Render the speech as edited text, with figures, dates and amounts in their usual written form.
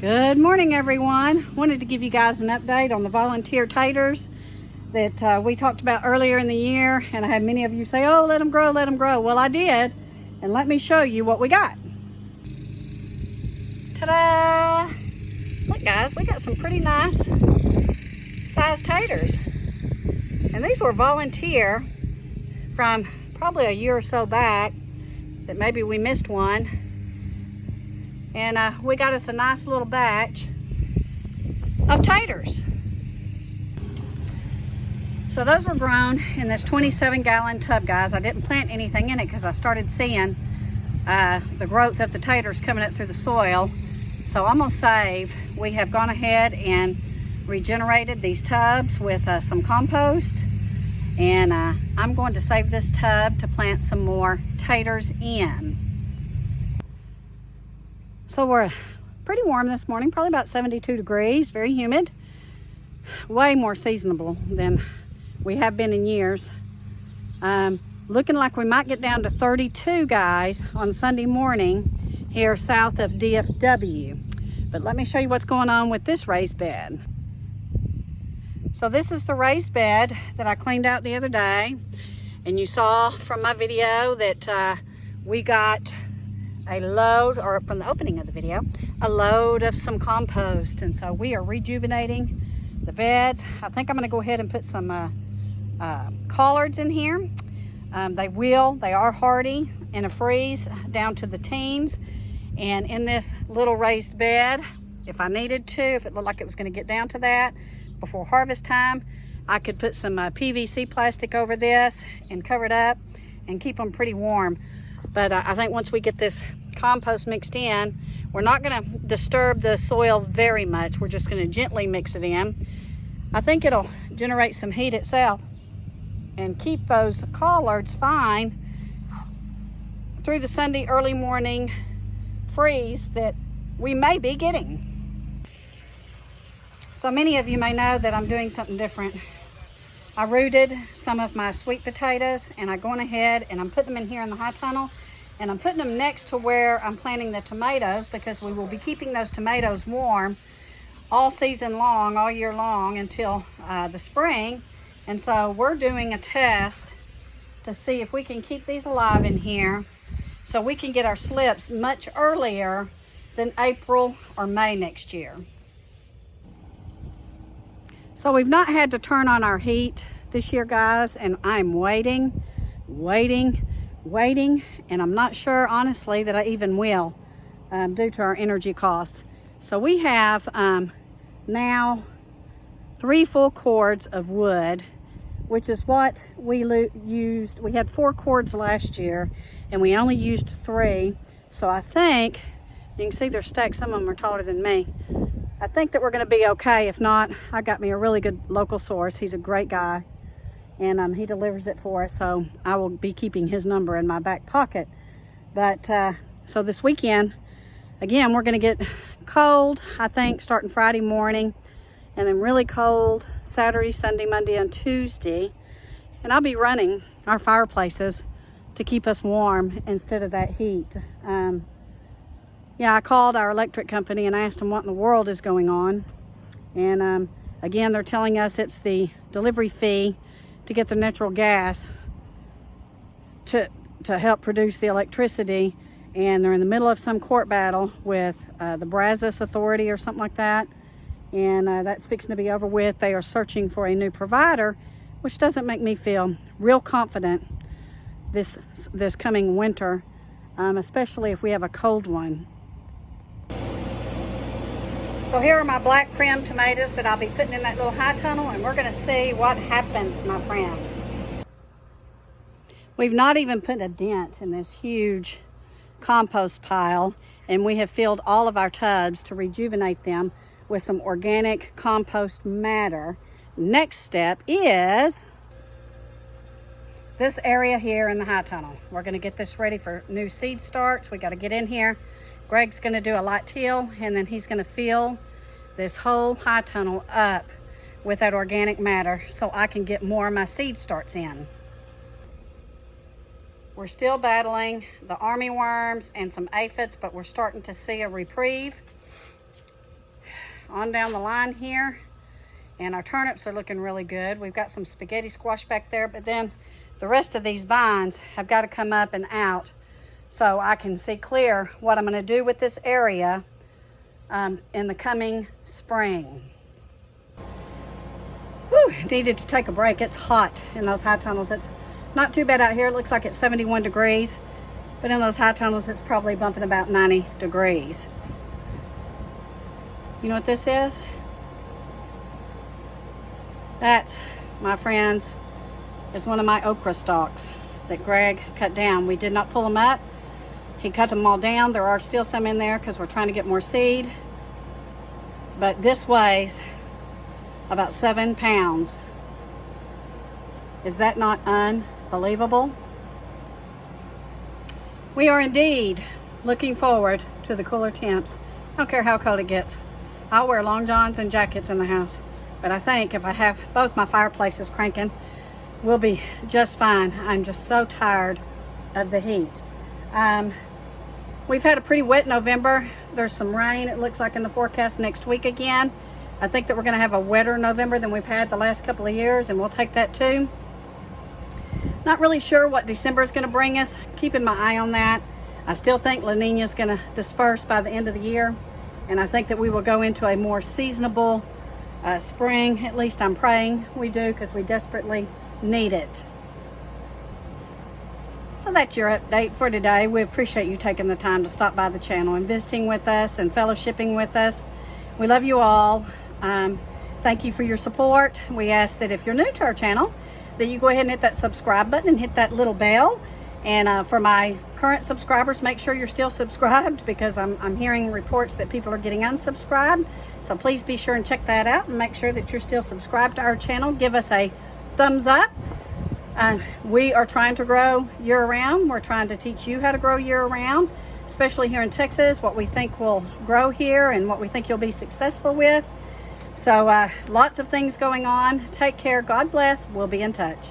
Good morning, everyone. Wanted to give you guys an update on the volunteer taters that we talked about earlier in the year, and I had many of you say, oh, let them grow, let them grow. Well, I did, and let me show you what we got. Ta-da! Look, guys, we got some pretty nice sized taters, and these were volunteer from probably a year or so back that maybe we missed one. And we got us a nice little batch of taters. So those were grown in this 27-gallon tub, guys. I didn't plant anything in it because I started seeing the growth of the taters coming up through the soil. So I'm gonna save. We have gone ahead and regenerated these tubs with some compost. And I'm going to save this tub to plant some more taters in. So we're pretty warm this morning, probably about 72 degrees, very humid. Way more seasonable than we have been in years. Looking like we might get down to 32, guys, on Sunday morning here south of DFW. But let me show you what's going on with this raised bed. So this is the raised bed that I cleaned out the other day. And you saw from my video that we got a load, or from the opening of the video, a load of some compost. And so we are rejuvenating the beds. I think I'm going to go ahead and put some collards in here. They are hardy in a freeze down to the teens. And in this little raised bed, if I needed to, if it looked like it was going to get down to that before harvest time, I could put some PVC plastic over this and cover it up and keep them pretty warm. But I think once we get this compost mixed in, we're not going to disturb the soil very much. We're just going to gently mix it in. I think it'll generate some heat itself and keep those collards fine through the Sunday early morning freeze that we may be getting. So many of you may know that I'm doing something different. I rooted some of my sweet potatoes, and I'm going ahead and I'm putting them in here in the high tunnel, and I'm putting them next to where I'm planting the tomatoes, because we will be keeping those tomatoes warm all season long, all year long, until the spring. And so we're doing a test to see if we can keep these alive in here so we can get our slips much earlier than April or May next year. So we've not had to turn on our heat this year, guys, and I'm waiting, and I'm not sure, honestly, that I even will due to our energy costs. So we have now 3 full cords of wood, which is what we used. We had 4 cords last year, and we only used 3. So I think, you can see they're stacked, some of them are taller than me. I think that we're going to be okay. If not, I got me a really good local source. He's a great guy, and he delivers it for us, so I will be keeping his number in my back pocket. But so this weekend, again, we're going to get cold, I think, starting Friday morning, and then really cold Saturday, Sunday, Monday, and Tuesday. And I'll be running our fireplaces to keep us warm instead of that heat. Yeah, I called our electric company and asked them what in the world is going on. And again, they're telling us it's the delivery fee to get the natural gas to help produce the electricity. And they're in the middle of some court battle with the Brazos Authority or something like that. And that's fixing to be over with. They are searching for a new provider, which doesn't make me feel real confident this coming winter, especially if we have a cold one. So here are my black prim tomatoes that I'll be putting in that little high tunnel, and we're going to see what happens, my friends. We've not even put a dent in this huge compost pile, and we have filled all of our tubs to rejuvenate them with some organic compost matter. Next step is this area here in the high tunnel. We're going to get this ready for new seed starts. We got to get in here. Greg's going to do a light till, and then he's going to fill this whole high tunnel up with that organic matter so I can get more of my seed starts in. We're still battling the army worms and some aphids, but we're starting to see a reprieve. on down the line here. And our turnips are looking really good. We've got some spaghetti squash back there, but then the rest of these vines have got to come up and out so I can see clear what I'm going to do with this area in the coming spring. Whew, needed to take a break. It's hot in those high tunnels. It's not too bad out here. It looks like it's 71 degrees, but in those high tunnels, it's probably bumping about 90 degrees. You know what this is? That, my friends, is one of my okra stalks that Greg cut down. We did not pull them up. He cut them all down. There are still some in there because we're trying to get more seed. But this weighs about 7 pounds. Is that not unbelievable? We are indeed looking forward to the cooler temps. I don't care how cold it gets. I'll wear long johns and jackets in the house. But I think if I have both my fireplaces cranking, we'll be just fine. I'm just so tired of the heat. We've had a pretty wet November. There's some rain, it looks like, in the forecast next week again. I think that we're going to have a wetter November than we've had the last couple of years, and we'll take that too. Not really sure what December is going to bring us. Keeping my eye on that. I still think La Nina is going to disperse by the end of the year, and I think that we will go into a more seasonable spring. At least I'm praying we do, because we desperately need it. So that's your update for today. We appreciate you taking the time to stop by the channel and visiting with us and fellowshipping with us. We love you all. Thank you for your support. We ask that if you're new to our channel, that you go ahead and hit that subscribe button and hit that little bell. And for my current subscribers, make sure you're still subscribed, because I'm hearing reports that people are getting unsubscribed. So please be sure and check that out and make sure that you're still subscribed to our channel. Give us a thumbs up. We are trying to grow year-round. We're trying to teach you how to grow year-round, especially here in Texas, what we think will grow here and what we think you'll be successful with. So lots of things going on. Take care. God bless. We'll be in touch.